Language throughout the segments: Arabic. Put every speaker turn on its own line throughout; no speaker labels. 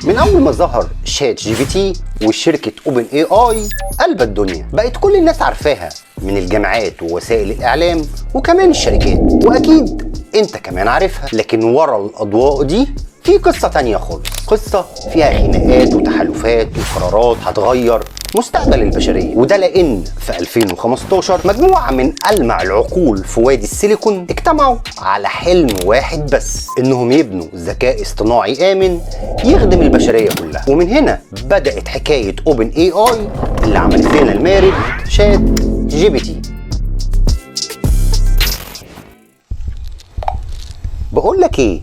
من اول ما ظهر شات جي بي تي وشركه اوبن اي اي قلبت الدنيا، بقت كل الناس عارفاها من الجامعات ووسائل الاعلام وكمان الشركات، واكيد انت كمان عارفها. لكن ورا الاضواء دي في قصه تانية خالص، قصه فيها خناقات وتحالفات وقرارات هتغير مستقبل البشريه. وده لان في 2015 مجموعه من ألمع العقول في وادي السيليكون اجتمعوا على حلم واحد بس، انهم يبنوا ذكاء اصطناعي امن يخدم البشريه كلها. ومن هنا بدات حكايه اوبن اي اي اللي عملت لنا المارد شات جي بي تي. بقول لك ايه،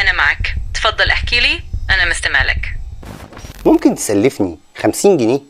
أنا معك، تفضل احكي لي، أنا مستمع لك.
ممكن تسلفني 50 جنيه؟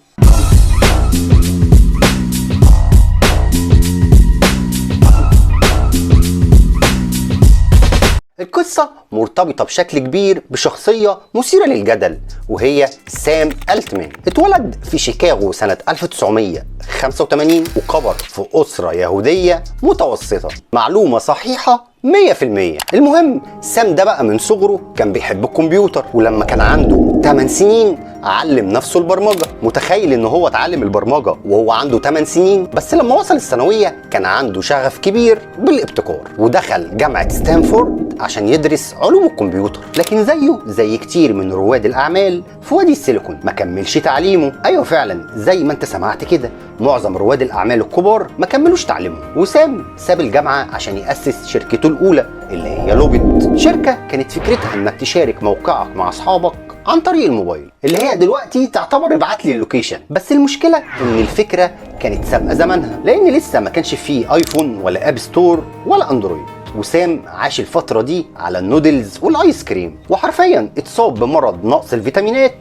القصة مرتبطة بشكل كبير بشخصية مثيرة للجدل، وهي سام ألتمان. اتولد في شيكاغو سنة 1985 وكبر في أسرة يهودية متوسطة. معلومة صحيحة 100%. المهم سام ده بقى من صغره كان بيحب الكمبيوتر، ولما كان عنده 8 سنين علم نفسه البرمجة. متخيل ان هو اتعلم البرمجة وهو عنده 8 سنين؟ بس لما وصل الثانوية كان عنده شغف كبير بالابتكار، ودخل جامعة ستانفورد عشان يدرس علوم الكمبيوتر. لكن زيه زي كتير من رواد الاعمال في وادي السيليكون ما كملش تعليمه. ايوه فعلا زي ما انت سمعت كده، معظم رواد الاعمال الكبار ما كملوش تعليمهم. وسام ساب الجامعة عشان يأسس شركته الاولى اللي هي لوبيت. شركة كانت فكرتها انك تشارك موقعك مع اصحابك عن طريق الموبايل، اللي هي دلوقتي تعتبر ابعت لي اللوكيشن. بس المشكله ان الفكره كانت سابقه زمانها، لان لسه ما كانش فيه ايفون ولا اب ستور ولا اندرويد. وسام عاش الفتره دي على النودلز والايس كريم، وحرفيا اتصاب بمرض نقص الفيتامينات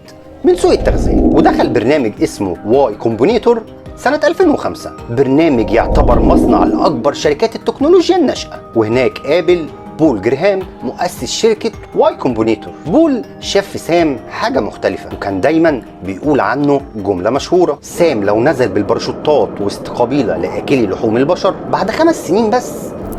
من سوء التغذيه، ودخل برنامج اسمه واي كومبينيتور سنة 2005. برنامج يعتبر مصنع لأكبر شركات التكنولوجيا الناشئة، وهناك قابل بول جرهام مؤسس شركة واي كومبينيتور. بول شاف في سام حاجة مختلفة، وكان دايما بيقول عنه جملة مشهورة: سام لو نزل بالباراشوتات وسط قبيلة لآكلي لحوم البشر بعد 5 سنين بس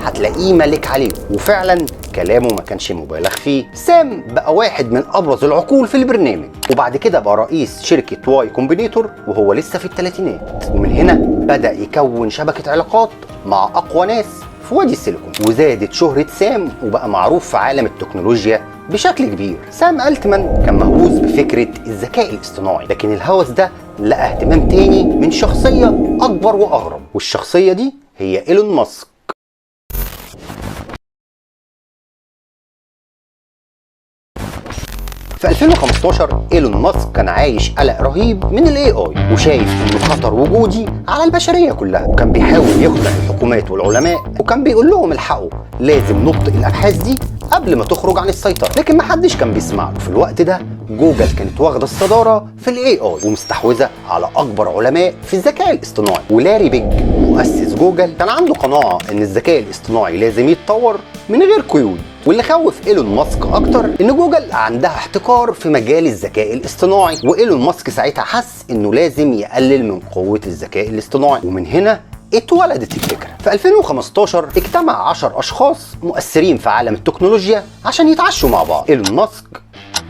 هتلاقيه ملك عليه. وفعلا كلامه ما كانش مبالغ فيه. سام بقى واحد من ابرز العقول في البرنامج، وبعد كده بقى رئيس شركة واي كومبينيتور وهو لسه في الثلاثينات. ومن هنا بدأ يكون شبكة علاقات مع اقوى ناس في وادي السيليكون، وزادت شهرة سام وبقى معروف في عالم التكنولوجيا بشكل كبير. سام ألتمان كان مهووس بفكرة الذكاء الاصطناعي، لكن الهوس ده لقى اهتمام تاني من شخصية اكبر واغرب، والشخصية دي هي إيلون ماسك. في 2015 ايلون ماسك كان عايش قلق رهيب من الاي اي، وشايف انه خطر وجودي على البشريه كلها، وكان بيحاول يخدع الحكومات والعلماء، وكان بيقول لهم الحقوا لازم نبطئ الابحاث دي قبل ما تخرج عن السيطره. لكن محدش كان بيسمع له. في الوقت ده جوجل كانت واخده الصداره في الاي اي ومستحوذه على اكبر علماء في الذكاء الاصطناعي. ولاري بيج مؤسس جوجل كان عنده قناعه ان الذكاء الاصطناعي لازم يتطور من غير قيود. واللي خوف ايلون ماسك اكتر ان جوجل عندها احتكار في مجال الذكاء الاصطناعي، وايلون ماسك ساعتها حس انه لازم يقلل من قوه الذكاء الاصطناعي. ومن هنا اتولدت الفكره. في 2015 اجتمع 10 اشخاص مؤثرين في عالم التكنولوجيا عشان يتعشوا مع بعض: ايلون ماسك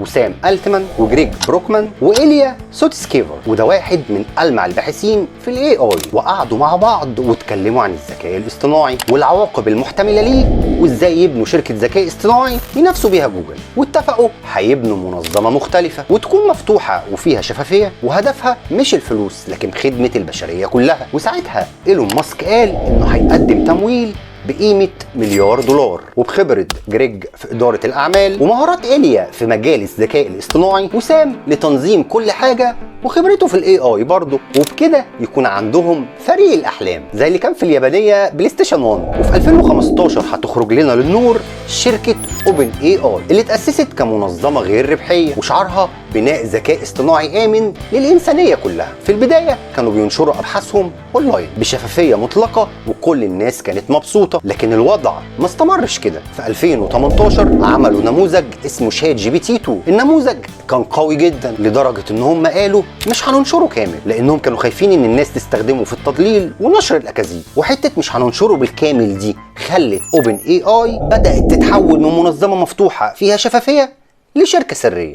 وسام ألتمان وجريج بروكمان وإيليا سوتسكيفر، وده واحد من ألمع الباحثين في الاي اي. وقعدوا مع بعض واتكلموا عن الذكاء الاصطناعي والعواقب المحتمله ليه، وازاي يبنوا شركه ذكاء اصطناعي ينافسوا بيها جوجل. واتفقوا هيبنوا منظمه مختلفه وتكون مفتوحه وفيها شفافيه، وهدفها مش الفلوس لكن خدمه البشريه كلها. وساعتها ايلون ماسك قال انه هيقدم تمويل بقيمة $1 مليار، وبخبرة جريج في إدارة الأعمال، ومهارات إيليا في مجال الذكاء الاصطناعي، وسام لتنظيم كل حاجة، وخبرته في الاي اي برضه. وبكده يكون عندهم فريق الأحلام زي اللي كان في اليابانية بلاي ستيشن 1. وفي 2015 هتخرج لنا للنور شركة اوبن اي اي اللي اتأسست كمنظمة غير ربحية، وشعارها بناء ذكاء اصطناعي آمن للإنسانية كلها. في البداية كانوا بينشروا أبحاثهم أونلاين بشفافية مطلقة وكل الناس كانت مبسوطة. لكن الوضع ما استمرش كده. في 2018 عملوا نموذج اسمه شات جي بي تي 2. النموذج كان قوي جدا لدرجة ان هم قالوا مش هننشره كامل، لانهم كانوا خايفين ان الناس تستخدمه في التضليل ونشر الاكاذيب. وحتة مش هننشره بالكامل دي خلت اوبن اي اي بدأت تتحول من منظمة مفتوحة فيها شفافية لشركة سرية.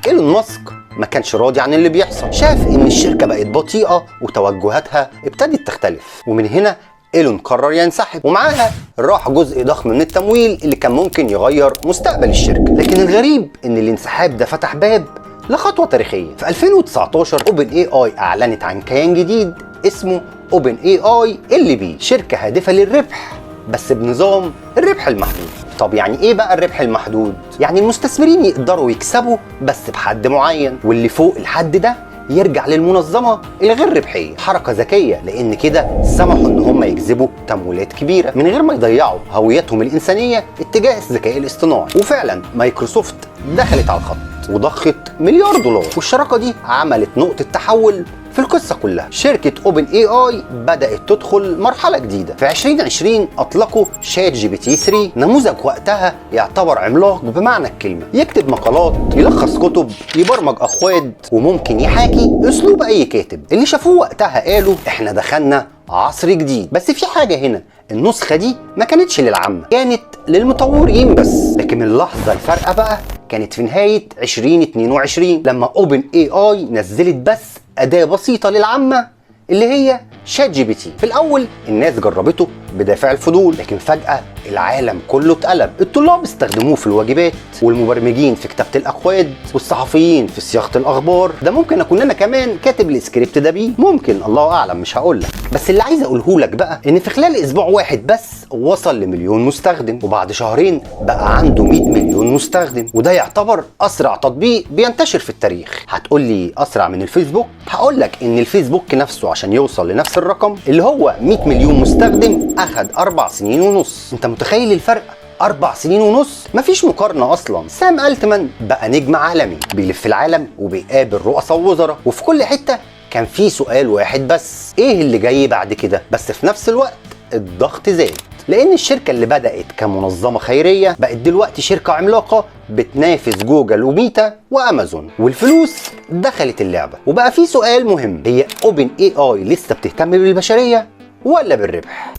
إيلون ماسك ما كانش راضي عن اللي بيحصل، شاف ان الشركة بقت بطيئة وتوجهاتها ابتدت تختلف، ومن هنا إيلون قرر ينسحب، ومعاها راح جزء ضخم من التمويل اللي كان ممكن يغير مستقبل الشركة. لكن الغريب ان الانسحاب ده فتح باب لخطوة تاريخية. في 2019 OpenAI اعلنت عن كيان جديد اسمه OpenAI LB، شركة هادفة للربح بس بنظام الربح المحدود. طب يعني ايه بقى الربح المحدود؟ يعني المستثمرين يقدروا يكسبوا بس بحد معين، واللي فوق الحد ده يرجع للمنظمة الغير ربحية. حركة ذكية، لان كده سمحوا ان هم يجذبوا تمويلات كبيرة من غير ما يضيعوا هويتهم الانسانية اتجاه الذكاء الاصطناعي. وفعلا مايكروسوفت دخلت على الخط وضخت $1 مليار، والشراكة دي عملت نقطة تحول في القصة كلها. شركة OpenAI بدأت تدخل مرحلة جديدة. في 2020 أطلقوا ChatGPT-3، نموذج وقتها يعتبر عملاق بمعنى الكلمة، يكتب مقالات، يلخص كتب، يبرمج أكواد، وممكن يحاكي أسلوب أي كاتب. اللي شافوه وقتها قالوا إحنا دخلنا عصر جديد. بس في حاجة هنا، النسخة دي ما كانتش للعامة، كانت للمطورين بس. لكن اللحظة الفارقة بقى كانت في نهاية 2022 لما OpenAI نزلت بس أداة بسيطة للعامة اللي هي ChatGPT. في الأول الناس جربته بدافع الفضول، لكن فجأة العالم كله اتقلب. الطلاب استخدموه في الواجبات، والمبرمجين في كتابة الأكواد، والصحفيين في صياغة الأخبار. ده ممكن أكون أنا كمان كاتب السكريبت ده بيه، ممكن، الله أعلم، مش هقولك. بس اللي عايز أقوله لك بقى إن في خلال أسبوع واحد بس وصل ل1,000,000 مستخدم، وبعد شهرين بقى عنده 100 مليون مستخدم، وده يعتبر أسرع تطبيق بينتشر في التاريخ. هتقول لي أسرع من الفيسبوك؟ هقولك إن الفيسبوك نفسه عشان يوصل لنفس الرقم اللي هو 100 مليون مستخدم أخد 4 سنين ونص. أنت متخيل الفرق؟ 4 سنين ونص، مفيش مقارنة أصلا. سام ألتمان بقى نجم عالمي، بيلف العالم وبيقابل رؤساء ووزراء، وفي كل حتة كان في سؤال واحد بس، إيه اللي جاي بعد كده؟ بس في نفس الوقت الضغط زاد، لأن الشركة اللي بدأت كمنظمة خيرية بقت دلوقتي شركة عملاقة بتنافس جوجل وميتا وأمازون، والفلوس دخلت اللعبة. وبقى في سؤال مهم، هي OpenAI لسه بتهتم بالبشرية ولا بالربح؟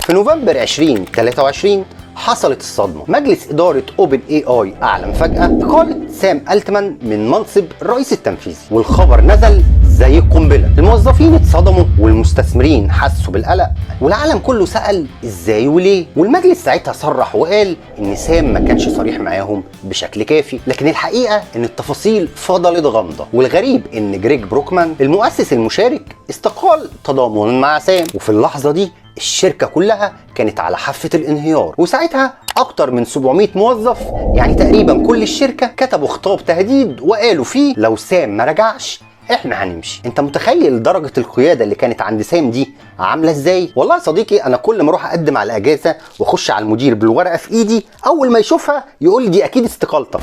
في نوفمبر 2023 حصلت الصدمة. مجلس إدارة OpenAI أعلن فجأة إقالة سام ألتمان من منصب الرئيس التنفيذي، والخبر نزل زي القنبلة. الموظفين اتصدموا والمستثمرين حسوا بالقلق، والعالم كله سأل إزاي وليه. والمجلس ساعتها صرح وقال إن سام ما كانش صريح معاهم بشكل كافي، لكن الحقيقة إن التفاصيل فضلت غامضة. والغريب إن جريج بروكمان المؤسس المشارك استقال تضامنا مع سام، وفي اللحظة دي الشركة كلها كانت على حافة الانهيار. وساعتها أكتر من 700 موظف، يعني تقريبا كل الشركة، كتبوا خطاب تهديد وقالوا فيه لو سام ما رجعش احنا هنمشي. انت متخيل درجة القيادة اللي كانت عند سام دي عاملة ازاي؟ والله يا صديقي انا كل ما اروح اقدم على الاجازة واخش على المدير بالورقة في ايدي، اول ما يشوفها يقول لي دي اكيد استقالتك.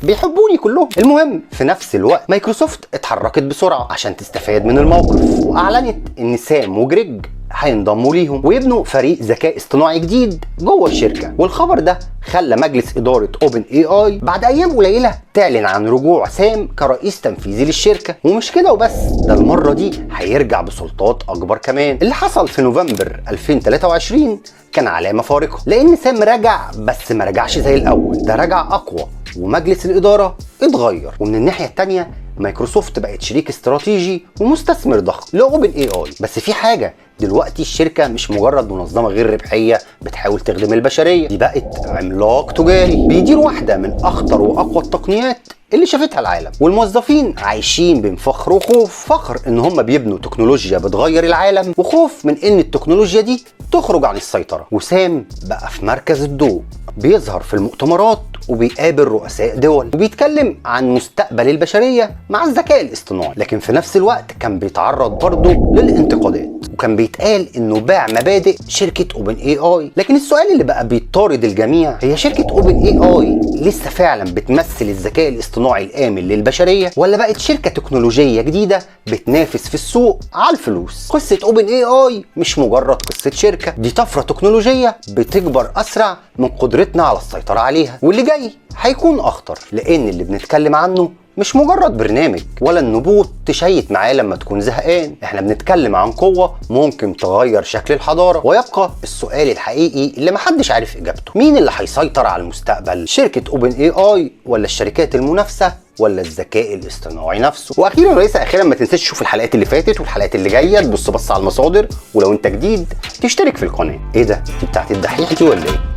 بيحبوني كلهم. المهم في نفس الوقت مايكروسوفت اتحركت بسرعة عشان تستفاد من الموقف، واعلنت ان سام وجريج هينضموا ليهم ويبنوا فريق ذكاء اصطناعي جديد جوه الشركه. والخبر ده خلى مجلس اداره OpenAI بعد ايام قليله تعلن عن رجوع سام كرئيس تنفيذي للشركه. ومش كده وبس، ده المره دي هيرجع بسلطات اكبر كمان. اللي حصل في نوفمبر 2023 كان علامه فارقه، لان سام رجع، بس ما رجعش زي الاول، ده رجع اقوى، ومجلس الاداره اتغير. ومن الناحيه الثانيه مايكروسوفت بقت شريك استراتيجي ومستثمر ضخم لOpenAI. بس في حاجه، دلوقتي الشركة مش مجرد منظمة غير ربحية بتحاول تخدم البشرية، دي بقت عملاق تجاري بيدير واحدة من أخطر وأقوى التقنيات اللي شافتها العالم. والموظفين عايشين بين فخر وخوف، فخر ان هم بيبنوا تكنولوجيا بتغير العالم، وخوف من ان التكنولوجيا دي تخرج عن السيطرة. وسام بقى في مركز الضوء، بيظهر في المؤتمرات وبيقابل رؤساء دول وبيتكلم عن مستقبل البشرية مع الذكاء الاصطناعي. لكن في نفس الوقت كان بيتعرض برضه للانتقادات، وكان بيتقال انه باع مبادئ شركة OpenAI. لكن السؤال اللي بقى بيطارد الجميع، هي شركة OpenAI لسه فعلا بتمثل الذكاء الاصطناعي الآمن للبشرية، ولا بقت شركة تكنولوجية جديدة بتنافس في السوق على الفلوس؟ قصة OpenAI مش مجرد قصة شركة، دي طفرة تكنولوجية بتكبر أسرع من قدرتنا على السيطرة عليها. واللي جاي هيكون أخطر، لأن اللي بنتكلم عنه مش مجرد برنامج ولا النبوط تشيت معاه لما تكون زهقان. احنا بنتكلم عن قوة ممكن تغير شكل الحضارة. ويبقى السؤال الحقيقي اللي محدش عارف اجابته، مين اللي هيسيطر على المستقبل؟ شركة اوبن اي اي ولا الشركات المنافسة ولا الذكاء الاصطناعي نفسه؟ واخيرا وليس اخيرا، ما تنساش تشوف الحلقات اللي فاتت والحلقات اللي جايه، تبص على المصادر، ولو انت جديد تشترك في القناه. ايه ده؟ دي بتاعت الدحيح دي ولا ايه؟